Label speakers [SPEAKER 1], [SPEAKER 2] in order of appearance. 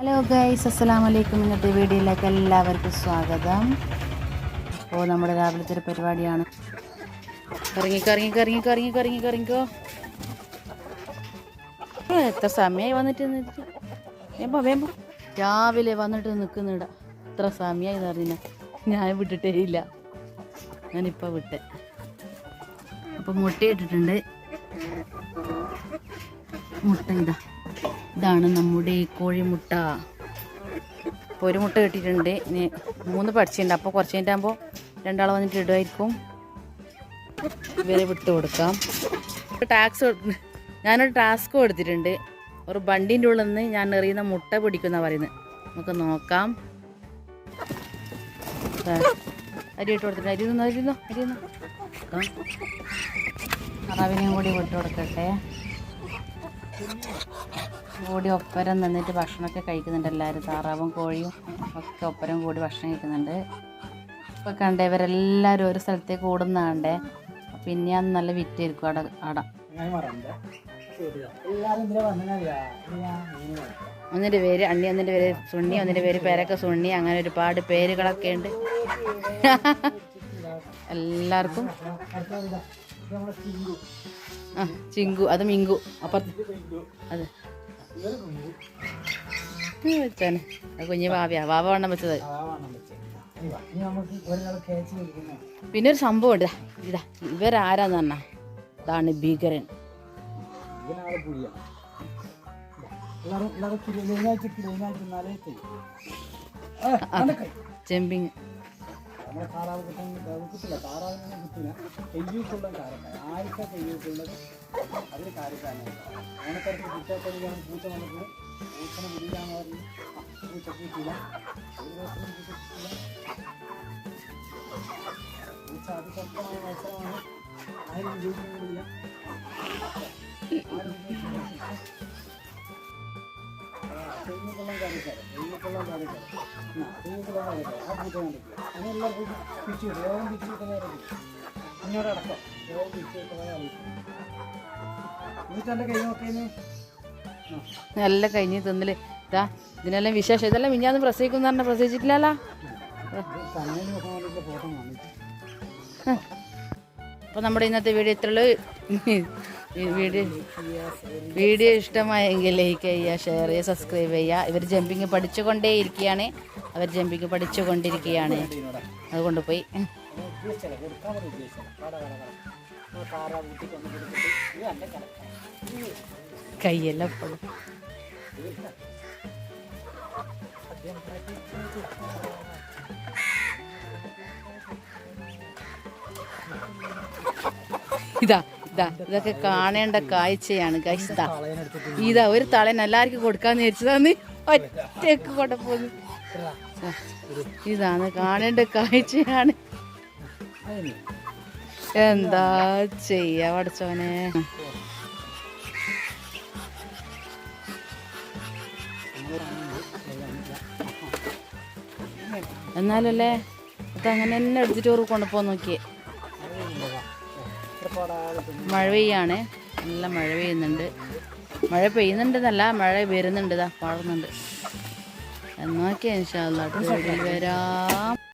[SPEAKER 1] Hello guys, അസ്സലാമു അലൈക്കും. ഇന്നത്തെ വീഡിയോയിലേക്ക് എല്ലാവർക്കും സ്വാഗതം. അപ്പോൾ നമ്മുടെ രാവിലത്തെ ഒരു പരിപാടിയാണ്. കറങ്ങിക്കോ. എത്ര സമയമായി വന്നിട്ട് വേമ്പോ രാവിലെ വന്നിട്ട് നിൽക്കുന്നിട എത്ര സമയമായി എന്ന് പറഞ്ഞാൽ ഞാൻ വിട്ടിട്ടേ ഇല്ല. ഞാനിപ്പോൾ വിട്ടെ. അപ്പോൾ മുട്ടയിട്ടിട്ടുണ്ട്. മുട്ട ഇതാണ് നമ്മുടെ കോഴിമുട്ട. ഇപ്പോൾ ഒരു മുട്ട കിട്ടിയിട്ടുണ്ട്. ഇനി 3 പഠിച്ചിട്ടുണ്ട്. അപ്പോൾ കുറച്ച് കഴിഞ്ഞിട്ടാകുമ്പോൾ രണ്ടാൾ വന്നിട്ട് ഇടുമായിരിക്കും. ഇവരെ വിട്ട് കൊടുക്കാം. ഞാനൊരു ടാസ്ക് കൊടുത്തിട്ടുണ്ട്. ഒരു ബണ്ടിൻ്റെ ഉള്ളിൽ നിന്ന് ഞാൻ എറിയുന്ന മുട്ട പിടിക്കുന്ന പറയുന്നത്. നമുക്ക് നോക്കാം. അരി ഇട്ട് കൊടുത്തിട്ട് അരിയുന്നു. അറാവിനെയും കൂടി വിട്ട് കൊടുക്കട്ടെ. കൂടി ഒപ്പരം നിന്നിട്ട് ഭക്ഷണമൊക്കെ കഴിക്കുന്നുണ്ട് എല്ലാവരും. താറാവും കോഴിയും ഒക്കെ ഒപ്പരം കൂടി ഭക്ഷണം കഴിക്കുന്നുണ്ട്. ഇപ്പോൾ കണ്ടേ ഇവരെല്ലാവരും ഒരു സ്ഥലത്തേക്ക് ഓടുന്നതാണ്ടേ. പിന്നെ അത് നല്ല വിറ്റായിരിക്കും അട. ഒന്നിൻ്റെ പേര് അണ്ണി, ഒന്നിൻ്റെ പേര് സുണ്ണി, ഒന്നിൻ്റെ പേര് പേരൊക്കെ സുണ്ണി. അങ്ങനെ ഒരുപാട് പേരുകളൊക്കെ ഉണ്ട് എല്ലാവർക്കും. ചിങ്കു, അത് മിങ്കു. അപ്പുറത്ത് അത് വെച്ചാണ്. അത് കുഞ്ഞ് വാവ വണ്ണം വെച്ചത്. പിന്നെ ഒരു സംഭവം ഉണ്ട്. ഇവരാരാന്ന് പറഞ്ഞാ ഇതാണ് ഭീകരൻ. ചെമ്പിങ് നല്ല കഴിഞ്ഞ് തിന്നല്. ഇതാ ഇതിനെല്ലാം വിശേഷം. ഇതെല്ലാം മിഞ്ഞാന്ന് പ്രസവിക്കും പറഞ്ഞാൽ പ്രസവിച്ചിട്ടില്ലല്ലോ. അപ്പോൾ നമ്മുടെ ഇന്നത്തെ വീഡിയോ ഇത്രയുള്ളൂ. വീഡിയോ ഇഷ്ടമായെങ്കിൽ ലൈക്ക് ചെയ്യുക, ഷെയർ ചെയ്യുക, സബ്സ്ക്രൈബ് ചെയ്യുക. ഇവർ ജമ്പിങ് പഠിച്ചുകൊണ്ടേയിരിക്കുകയാണ്. അതുകൊണ്ട് പോയി കയ്യെല്ലാം എപ്പോഴും ഇതൊക്കെ കാണേണ്ട കാഴ്ചയാണ് ഗൈസ്. ഒരു തളൻ എല്ലാവർക്കും കൊടുക്കാന്ന് വിചാരിച്ചതാന്ന് ഒറ്റക്ക് കൊണ്ടുപോകുന്നു. ഇതാണ് കാണേണ്ട കാഴ്ചയാണ്. എന്താ ചെയ്യാ പഠിച്ചവനെ. എന്നാലല്ലേ അതങ്ങനെ തന്നെ എടുത്തിട്ട് ചോറ് കൊണ്ടുപോകാൻ നോക്കിയേ. മഴ പെയ്യാണ്. നല്ല മഴ പെയ്യുന്നുണ്ട്. മഴ പെയ്യുന്നുണ്ടെന്നല്ല, മഴ വരുന്നുണ്ട്. പാടുന്നുണ്ട്. എന്നൊക്കെ ഇൻഷാ അല്ലാഹ് വരാം.